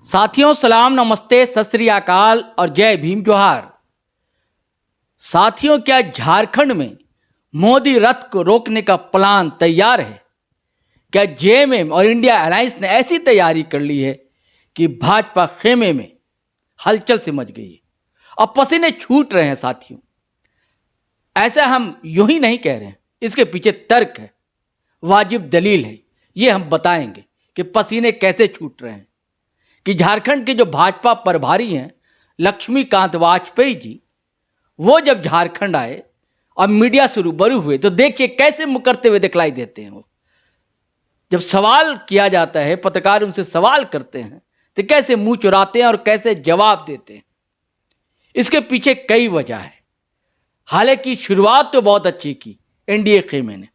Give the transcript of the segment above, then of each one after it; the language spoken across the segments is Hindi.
साथियों सलाम नमस्ते सत श्री अकाल और जय भीम जोहार। साथियों, क्या झारखंड में मोदी रथ को रोकने का प्लान तैयार है? क्या जेएमएम और इंडिया अलायंस ने ऐसी तैयारी कर ली है कि भाजपा खेमे में हलचल से मच गई है और पसीने छूट रहे हैं? साथियों, ऐसा हम यूं ही नहीं कह रहे हैं, इसके पीछे तर्क है, वाजिब दलील है। ये हम बताएंगे कि पसीने कैसे छूट रहे हैं। कि झारखंड के जो भाजपा प्रभारी हैं लक्ष्मीकांत वाजपेयी जी, वो जब झारखंड आए और मीडिया से रूबरू हुए तो देखिए कैसे मुकरते हुए दिखलाई देते हैं। वो जब सवाल किया जाता है, पत्रकार उनसे सवाल करते हैं तो कैसे मुंह चुराते हैं और कैसे जवाब देते हैं। इसके पीछे कई वजह है। हालांकि शुरुआत तो बहुत अच्छी की एनडीए खेमे ने,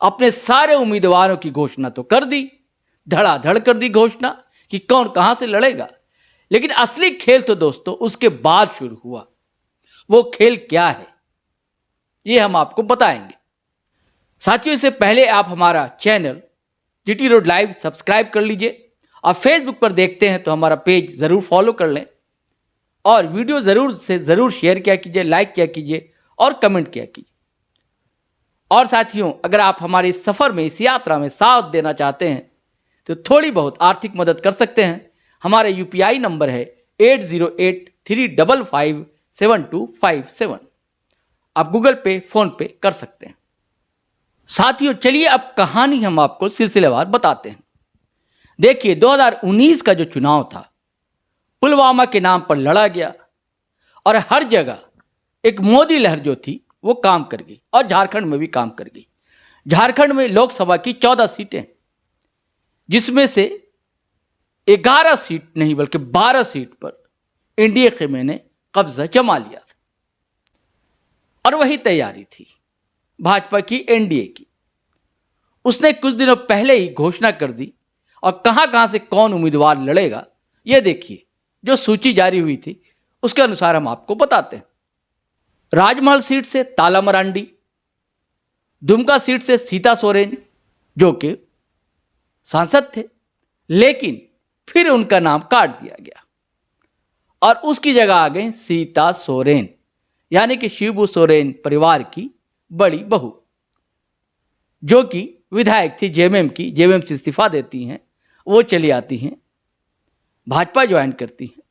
अपने सारे उम्मीदवारों की घोषणा तो कर दी, धड़ाधड़ कर दी घोषणा कि कौन कहां से लड़ेगा। लेकिन असली खेल तो दोस्तों उसके बाद शुरू हुआ। वो खेल क्या है ये हम आपको बताएंगे। साथियों, इससे पहले आप हमारा channel GT road live subscribe कर लीजिए और फेसबुक पर देखते हैं तो हमारा पेज ज़रूर फॉलो कर लें और वीडियो ज़रूर से ज़रूर शेयर किया कीजिए, लाइक किया कीजिए और कमेंट किया कीजिए। और साथियों, अगर आप हमारे इस सफ़र में, इस यात्रा में साथ देना चाहते हैं तो थोड़ी बहुत आर्थिक मदद कर सकते हैं। हमारा यूपीआई नंबर है 8083557257। आप गूगल पे, फोन पे कर सकते हैं। साथियों, चलिए अब कहानी हम आपको सिलसिलेवार बताते हैं। देखिए, 2019 का जो चुनाव था पुलवामा के नाम पर लड़ा गया और हर जगह एक मोदी लहर जो थी वो काम कर गई और झारखंड में भी काम कर गई। झारखंड में लोकसभा की 14 सीटें, जिसमें से 11 सीट नहीं बल्कि 12 सीट पर एनडीए खेमे ने कब्जा जमा लिया था। और वही तैयारी थी भाजपा की, एनडीए की। उसने कुछ दिनों पहले ही घोषणा कर दी और कहां से कौन उम्मीदवार लड़ेगा ये देखिए। जो सूची जारी हुई थी उसके अनुसार हम आपको बताते हैं। राजमहल सीट से ताला मरांडी, दुमका सीट से सीता सोरेन जो कि सांसद थे, लेकिन फिर उनका नाम काट दिया गया और उसकी जगह आ गई सीता सोरेन, यानी कि शिबू सोरेन परिवार की बड़ी बहू, जो कि विधायक थी जेएमएम की। जेएमएम से इस्तीफा देती हैं, वो चली आती हैं, भाजपा ज्वाइन करती हैं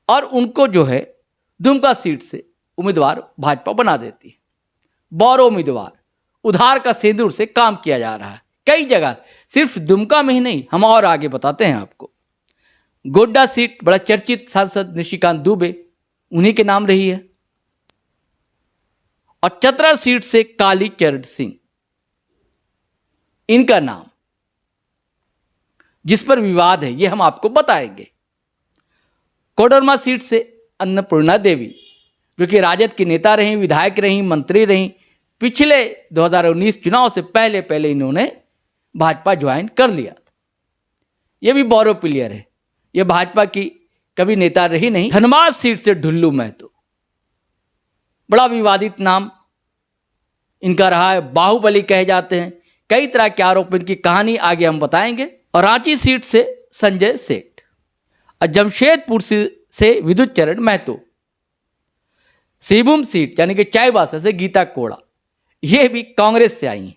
और उनको जो है दुमका सीट से उम्मीदवार भाजपा बना देती है। बौरो उम्मीदवार, उधार का सिंदूर से काम किया जा रहा है कई जगह, सिर्फ दुमका में ही नहीं, हम और आगे बताते हैं आपको। गोड्डा सीट बड़ा चर्चित सांसद निशिकांत दुबे, उन्हीं के नाम रही है। और चतरा सीट से काली चरण सिंह, इनका नाम, जिस पर विवाद है, ये हम आपको बताएंगे। कोडरमा सीट से अन्नपूर्णा देवी, जो कि राजद की नेता रही, विधायक रही, मंत्री रही। पिछले 2019 चुनाव से पहले पहले इन्होंने भाजपा ज्वाइन कर लिया था। यह भी बौरो प्लेयर है, यह भाजपा की कभी नेता रही नहीं। धनबाद सीट से ढुल्लू महतो, बड़ा विवादित नाम इनका रहा है, बाहुबली कहे जाते हैं। कई तरह के आरोप, इनकी कहानी आगे हम बताएंगे। और रांची सीट से संजय सेठ और जमशेदपुर से विद्युत चरण महतो। सिंहभूम सीट यानी कि चाईबासा से गीता कोड़ा, ये भी कांग्रेस से आई हैं।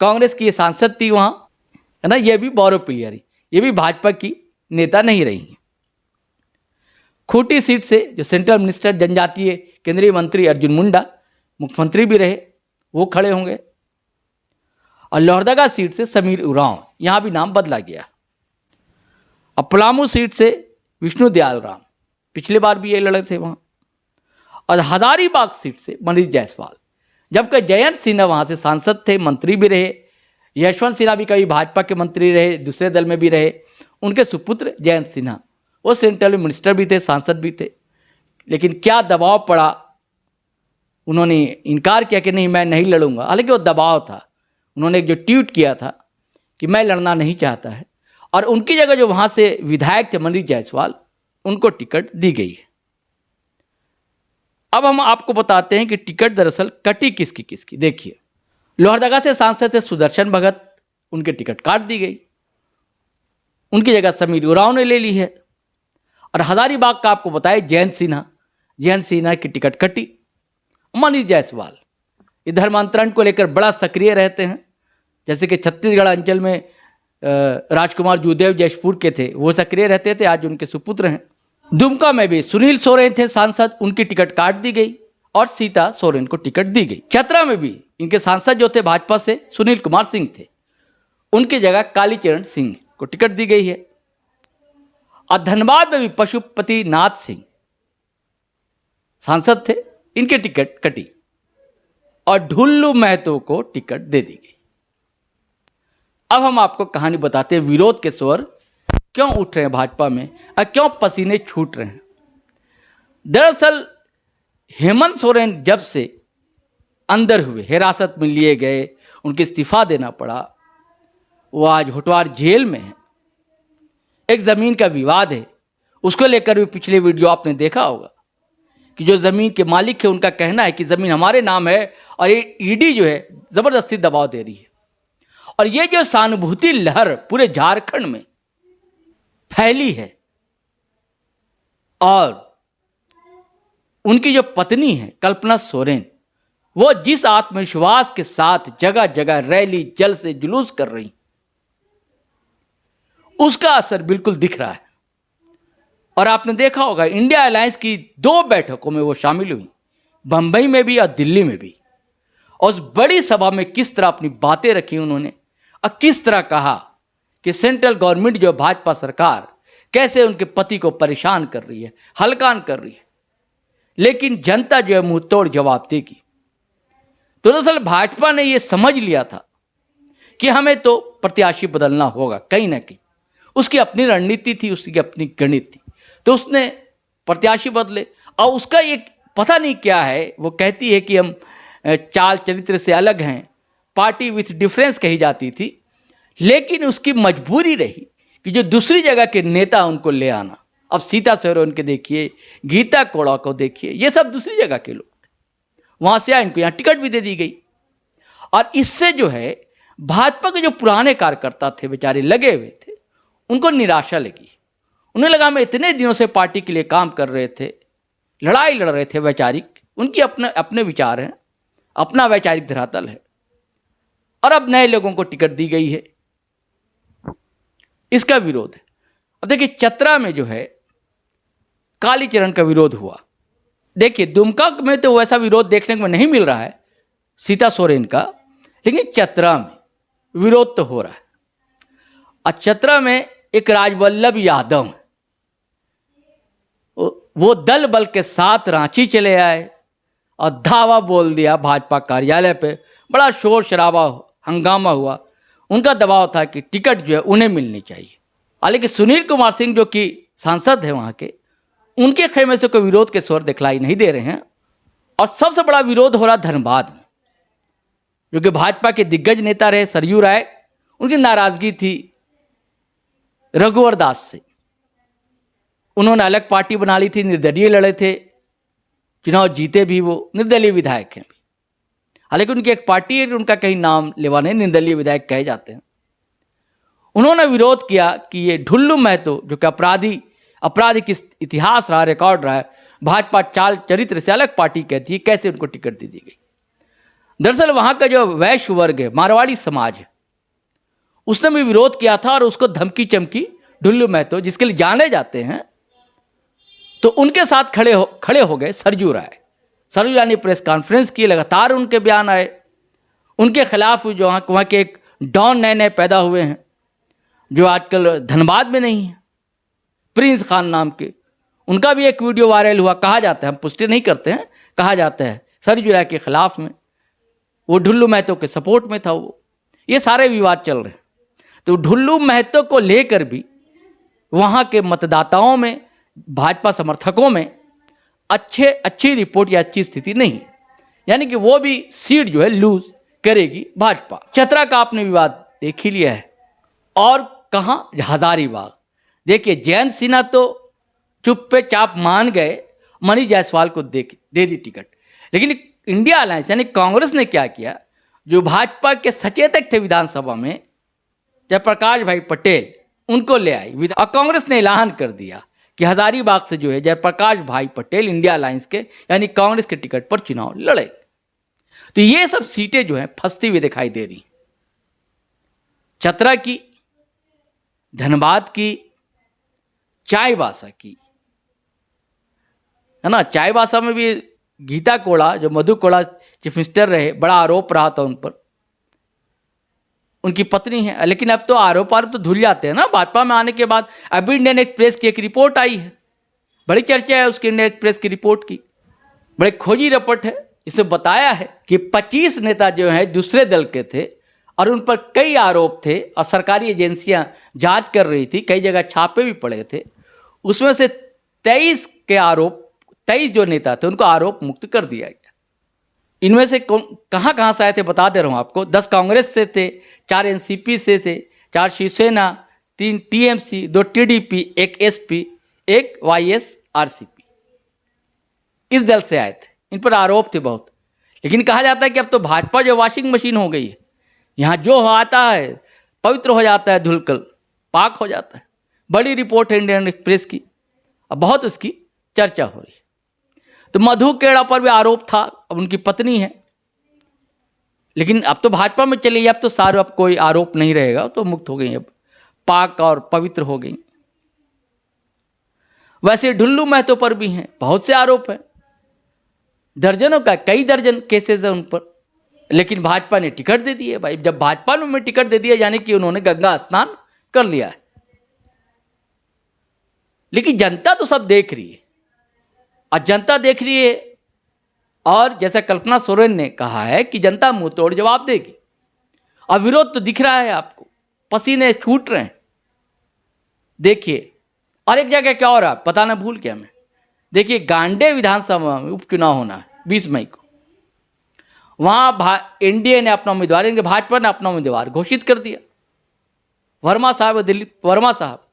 कांग्रेस की ये सांसद थी वहाँ, है ना। ये भी बौरो प्लेयर है, ये भी भाजपा की नेता नहीं रही हैं। खूंटी सीट से जो सेंट्रल मिनिस्टर, जनजातीय केंद्रीय मंत्री अर्जुन मुंडा, मुख्यमंत्री भी रहे, वो खड़े होंगे। और लोहरदगा सीट से समीर उरांव, यहाँ भी नाम बदला गया। और पलामू सीट से विष्णु दयाल राम, पिछले बार भी ये लड़े थे वहाँ। और हजारीबाग सीट से मनीष जायसवाल, जबकि जयंत सिन्हा वहाँ से सांसद थे, मंत्री भी रहे। यशवंत सिन्हा भी कभी भाजपा के मंत्री रहे, दूसरे दल में भी रहे। उनके सुपुत्र जयंत सिन्हा, वो सेंट्रल मिनिस्टर भी थे, सांसद भी थे। लेकिन क्या दबाव पड़ा, उन्होंने इनकार किया कि नहीं, मैं नहीं लड़ूंगा। हालांकि वो दबाव था, उन्होंने एक जो ट्वीट किया था कि मैं लड़ना नहीं चाहता है। और उनकी जगह जो वहाँ से विधायक थे मनीष जायसवाल, उनको टिकट दी गई है। अब हम आपको बताते हैं कि टिकट दरअसल कटी किसकी किसकी। देखिए, लोहरदगा से सांसद थे सुदर्शन भगत, उनके टिकट काट दी गई, उनकी जगह समीर उरांव ने ले ली है। और हजारीबाग का आपको बताया जयंत सिन्हा की टिकट कटी। मनीष जायसवाल ये धर्मांतरण को लेकर बड़ा सक्रिय रहते हैं, जैसे कि छत्तीसगढ़ अंचल में राजकुमार जूदेव जशपुर के थे, वो सक्रिय रहते थे, आज उनके सुपुत्र हैं। दुमका में भी सुनील सोरेन थे सांसद, उनकी टिकट काट दी गई और सीता सोरेन को टिकट दी गई। चतरा में भी इनके सांसद जो थे भाजपा से सुनील कुमार सिंह थे, उनकी जगह कालीचरण सिंह को टिकट दी गई है। और धनबाद में भी पशुपति नाथ सिंह सांसद थे, इनकी टिकट कटी और ढुल्लू महतो को टिकट दे दी गई। अब हम आपको कहानी बताते हैं विरोध के स्वर क्यों उठ रहे हैं भाजपा में और क्यों पसीने छूट रहे हैं। दरअसल हेमंत सोरेन जब से अंदर हुए, हिरासत में लिए गए, उनके इस्तीफा देना पड़ा, वो आज होटवार जेल में है। एक ज़मीन का विवाद है, उसको लेकर भी पिछले वीडियो आपने देखा होगा कि जो ज़मीन के मालिक है उनका कहना है कि ज़मीन हमारे नाम है और ये ईडी जो है ज़बरदस्ती दबाव दे रही है। और ये जो सहानुभूति लहर पूरे झारखंड में फैली है और उनकी जो पत्नी है कल्पना सोरेन, वो जिस आत्मविश्वास के साथ जगह जगह रैली जल से जुलूस कर रही, उसका असर बिल्कुल दिख रहा है। और आपने देखा होगा इंडिया अलायंस की 2 बैठकों में वो शामिल हुई, बंबई में भी और दिल्ली में भी। और उस बड़ी सभा में किस तरह अपनी बातें रखी उन्होंने और किस तरह कहा कि सेंट्रल गवर्नमेंट जो भाजपा सरकार कैसे उनके पति को परेशान कर रही है, हलकान कर रही है, लेकिन जनता जो है मुंह तोड़ जवाब देगी। तो दरअसल भाजपा ने यह समझ लिया था कि हमें तो प्रत्याशी बदलना होगा कहीं ना कहीं, उसकी अपनी रणनीति थी, उसकी अपनी गणित थी, तो उसने प्रत्याशी बदले। और उसका एक पता नहीं क्या है, वो कहती है कि हम चाल चरित्र से अलग हैं, पार्टी विथ डिफरेंस कही जाती थी, लेकिन उसकी मजबूरी रही कि जो दूसरी जगह के नेता उनको ले आना। अब सीता सोरेन के देखिए, गीता कोड़ा को देखिए, ये सब दूसरी जगह के लोग थे, वहाँ से आए, इनको यहाँ टिकट भी दे दी गई। और इससे जो है भाजपा के जो पुराने कार्यकर्ता थे बेचारे लगे हुए थे, उनको निराशा लगी। उन्हें लगा हम इतने दिनों से पार्टी के लिए काम कर रहे थे, लड़ाई लड़ रहे थे वैचारिक, उनकी अपने विचार हैं, अपना वैचारिक धरातल है, और अब नए लोगों को टिकट दी गई है, इसका विरोध है। अब देखिए चतरा में जो है कालीचरण का विरोध हुआ। देखिए दुमका में तो वैसा विरोध देखने को नहीं मिल रहा है सीता सोरेन का, लेकिन चतरा में विरोध तो हो रहा है। और चतरा में एक राजवल्लभ यादव है, वो दल बल के साथ रांची चले आए और धावा बोल दिया भाजपा कार्यालय पे, बड़ा शोर शराबा हंगामा हुआ। उनका दबाव था कि टिकट जो है उन्हें मिलनी चाहिए। हालांकि सुनील कुमार सिंह जो कि सांसद है वहाँ के, उनके खेमे से कोई विरोध के स्वर दिखलाई नहीं दे रहे हैं। और सबसे बड़ा विरोध हो रहा धनबाद में, जो कि भाजपा के दिग्गज नेता रहे सरयू राय, उनकी नाराजगी थी रघुवर दास से। उन्होंने अलग पार्टी बना ली थी, निर्दलीय लड़े थे, चुनाव जीते भी, वो निर्दलीय विधायक हैं भी। हालांकि उनकी एक पार्टी है, उनका कहीं नाम लेवा नहीं, निर्दलीय विधायक कहे जाते हैं। उन्होंने विरोध किया कि ये ढुल्लू महतो जो कि अपराधी की इतिहास रहा, रिकॉर्ड रहा है, भाजपा चाल चरित्र से अलग पार्टी कहती है, कैसे उनको टिकट दे दी गई। दरअसल वहाँ का जो वैश्य वर्ग है, मारवाड़ी समाज है, उसने भी विरोध किया था और उसको धमकी चमकी ढुल्लू महतो जिसके लिए जाने जाते हैं, तो उनके साथ खड़े हो गए सरयू राय। सरयू राय ने प्रेस कॉन्फ्रेंस की, लगातार उनके बयान आए उनके खिलाफ। जो वहाँ के एक डॉन नए पैदा हुए हैं जो आजकल धनबाद में नहीं है, प्रिंस खान नाम के, उनका भी एक वीडियो वायरल हुआ। कहा जाता है, हम पुष्टि नहीं करते हैं, कहा जाता है सरयू राय के खिलाफ में, वो ढुल्लू महतो के सपोर्ट में था वो। ये सारे विवाद चल रहे हैं। तो ढुल्लू महतो को लेकर भी वहाँ के मतदाताओं में, भाजपा समर्थकों में अच्छी रिपोर्ट या अच्छी स्थिति नहीं, यानी कि वो भी सीट जो है लूज करेगी भाजपा। चतरा का आपने विवाद देख ही लिया है। और कहाँ, हजारीबाग। देखिए जयंत सिन्हा तो चुप्पे चाप मान गए, मनीष जायसवाल को दे दी टिकट। लेकिन इंडिया अलायंस यानी कांग्रेस ने क्या किया, जो भाजपा के सचेतक थे विधानसभा में, जयप्रकाश भाई पटेल, उनको ले आई और कांग्रेस ने ऐलान कर दिया कि हजारीबाग से जो है जयप्रकाश भाई पटेल इंडिया अलायंस के यानी कांग्रेस के टिकट पर चुनाव लड़े। तो ये सब सीटें जो हैं फंसती हुई दिखाई दे रही। चतरा की, धनबाद की, चाईबासा की, है ना। चाईबासा में भी गीता कोड़ा, जो मधु कोड़ा चीफ मिनिस्टर रहे, बड़ा आरोप रहा था उन पर, उनकी पत्नी है। लेकिन अब तो आरोप तो धुल जाते हैं ना भाजपा में आने के बाद। अभी इंडियन एक्सप्रेस की एक रिपोर्ट आई है, बड़ी चर्चा है उसकी, इंडियन एक्सप्रेस की रिपोर्ट की, बड़े खोजी रिपोर्ट है। इसमें बताया है कि 25 नेता जो हैं दूसरे दल के थे और उन पर कई आरोप थे और सरकारी एजेंसियां जांच कर रही थी, कई जगह छापे भी पड़े थे। उसमें से 23 जो नेता थे उनको आरोप मुक्त कर दिया गया। इनमें से कहाँ से आए थे बता दे रहा हूँ आपको। 10 कांग्रेस से थे, 4 एनसीपी से थे, 4 Shiv Sena, 3 TMC, 2 TDP, 1 SP, 1 YSRCP, इस दल से आए थे। इन पर आरोप थे बहुत। लेकिन कहा जाता है कि अब तो भाजपा जो वॉशिंग मशीन हो गई है, यहाँ जो आता है पवित्र हो जाता है, धुलकर पाक हो जाता है। बड़ी रिपोर्ट है इंडियन एक्सप्रेस की, अब बहुत उसकी चर्चा हो रही है। तो मधु केड़ा पर भी आरोप था, अब उनकी पत्नी है। लेकिन अब तो भाजपा में चली, अब तो सारे, अब कोई आरोप नहीं रहेगा, तो मुक्त हो गई, अब पाक और पवित्र हो गई। वैसे ढुल्लू महतो पर भी हैं बहुत से आरोप हैं, दर्जनों का, कई दर्जन केसेस है उन पर। लेकिन भाजपा ने टिकट दे दिए भाई। जब भाजपा ने टिकट दे दिया यानी कि उन्होंने गंगा स्नान कर लिया है। लेकिन जनता तो सब देख रही है, और जनता देख रही है, और जैसा कल्पना सोरेन ने कहा है कि जनता मुंह तोड़ जवाब देगी। और विरोध तो दिख रहा है आपको, पसीने छूट रहे हैं। देखिए, और एक जगह क्या हो रहा है बताना भूल गया मैं। देखिए, गांडे विधानसभा में उपचुनाव होना है 20 मई को। वहां एनडीए ने अपना उम्मीदवार, इनके भाजपा ने अपना उम्मीदवार घोषित कर दिया, वर्मा साहब, दिलीप वर्मा साहब।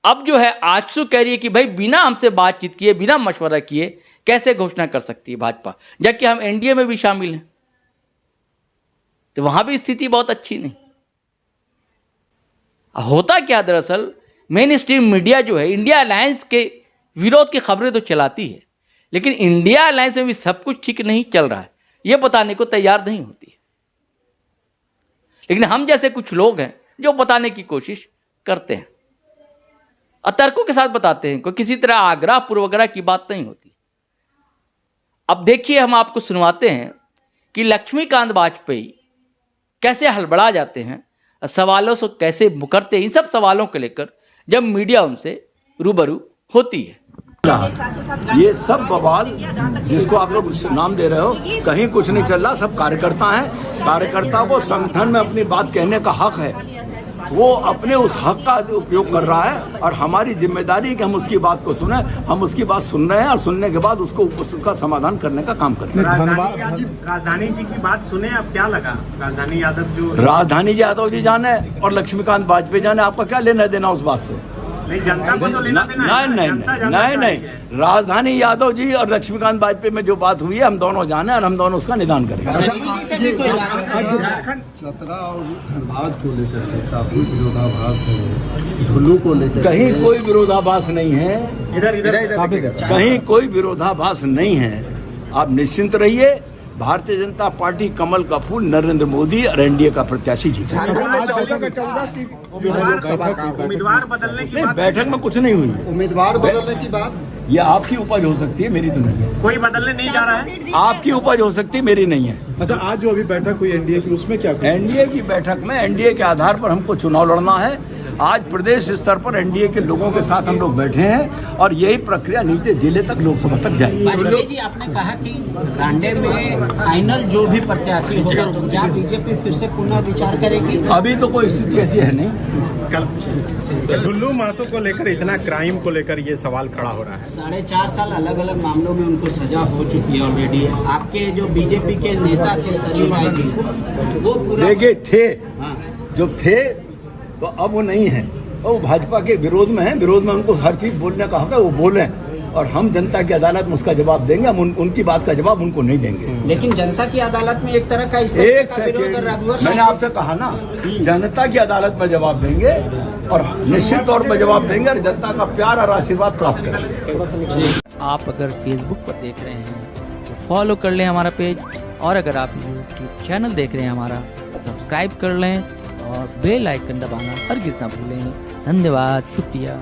अब जो है आजसू कह रही है कि भाई बिना हमसे बातचीत किए, बिना मशवरा किए कैसे घोषणा कर सकती है भाजपा, जबकि हम एनडीए में भी शामिल हैं। तो वहां भी स्थिति बहुत अच्छी नहीं। होता क्या, दरअसल मेन स्ट्रीम मीडिया जो है इंडिया अलायंस के विरोध की खबरें तो चलाती है, लेकिन इंडिया अलायंस में भी सब कुछ ठीक नहीं चल रहा है ये बताने को तैयार नहीं होती है। लेकिन हम जैसे कुछ लोग हैं जो बताने की कोशिश करते हैं और तर्कों के साथ बताते हैं, कोई किसी तरह आग्रह पूर्वग्रह की बात नहीं होती। अब देखिए, हम आपको सुनवाते हैं कि लक्ष्मीकांत वाजपेयी कैसे हड़बड़ा जाते हैं, सवालों से कैसे मुकरते हैं। इन सब सवालों को लेकर जब मीडिया उनसे रूबरू होती है। ये सब बवाल जिसको आप लोग नाम दे रहे हो, कहीं कुछ नहीं चल रहा। सब कार्यकर्ता हैं, कार्यकर्ता को संगठन में अपनी बात कहने का हक है, वो अपने उस हक का उपयोग कर रहा है। और हमारी जिम्मेदारी है कि हम उसकी बात को सुने। हम उसकी बात सुन रहे हैं और सुनने के बाद उसका समाधान करने का काम करें। राजधानी जी की बात सुने, अब क्या लगा? राजधानी यादव जी जाने और लक्ष्मीकांत वाजपेयी जाने, आपका क्या लेना देना उस बात से? नहीं, जनता को तो लेना देना है। नहीं, राजधानी यादव जी और लक्ष्मीकांत वाजपेयी में जो बात हुई है, हम दोनों जाने और हम दोनों उसका निदान करेंगे। चतरा और धनबाद को लेकर काफी विरोधाभास है, ढुल्लू को लेकर कहीं कोई विरोधाभास नहीं है, इधर कहीं कोई विरोधाभास नहीं है। आप निश्चिंत रहिए, भारतीय जनता पार्टी कमल का फूल नरेंद्र मोदी और एनडीए का प्रत्याशी जीता। उम्मीदवार बदलने की बात, बैठक में कुछ नहीं हुई। उम्मीदवार बदलने की बात, ये आपकी उपज हो सकती है, मेरी तो नहीं है। कोई बदलने नहीं जा रहा है। आपकी उपज हो सकती है, मेरी नहीं है। अच्छा, आज जो अभी बैठक हुई एनडीए की, उसमें क्या? एनडीए की बैठक में एनडीए के आधार पर हमको चुनाव लड़ना है। आज प्रदेश स्तर पर एनडीए के लोगों के साथ हम लोग बैठे हैं और यही प्रक्रिया नीचे जिले तक, लोकसभा तक जाएगी। वाजपेयी जी, आपने कहा कि गांडे में फाइनल जो भी प्रत्याशी होगा, तो क्या बीजेपी फिर से पुनर्विचार करेगी? अभी तो कोई स्थिति ऐसी है नहीं। ढुल्लू महतो को लेकर, इतना क्राइम को लेकर ये सवाल खड़ा हो रहा है। 4.5 साल अलग अलग मामलों में उनको सजा हो चुकी है ऑलरेडी। आपके जो बीजेपी के नेता थे सरयू राय जी, वो पूरा देखिए थे, हाँ, जो थे तो अब वो नहीं है। वो भाजपा के विरोध में है, विरोध में उनको हर चीज बोलने का हक है, वो बोलें। और हम जनता की अदालत में उसका जवाब देंगे। हम उनकी बात का जवाब उनको नहीं देंगे। लेकिन जनता की अदालत में एक तरह का इस एक तरह का विरोध और रघुवर सेकंड, मैंने आपसे कहा ना, जनता की अदालत में जवाब देंगे और निश्चित तौर पर जवाब देंगे और जनता का प्यार और आशीर्वाद प्राप्त करेंगे। आप अगर फेसबुक पर देख रहे हैं तो फॉलो कर लें हमारा पेज, और अगर आप यूट्यूब चैनल देख रहे हैं हमारा, सब्सक्राइब कर लें और बेल आइकन दबाना हरगिज़ ना भूलें। धन्यवाद, शुक्रिया।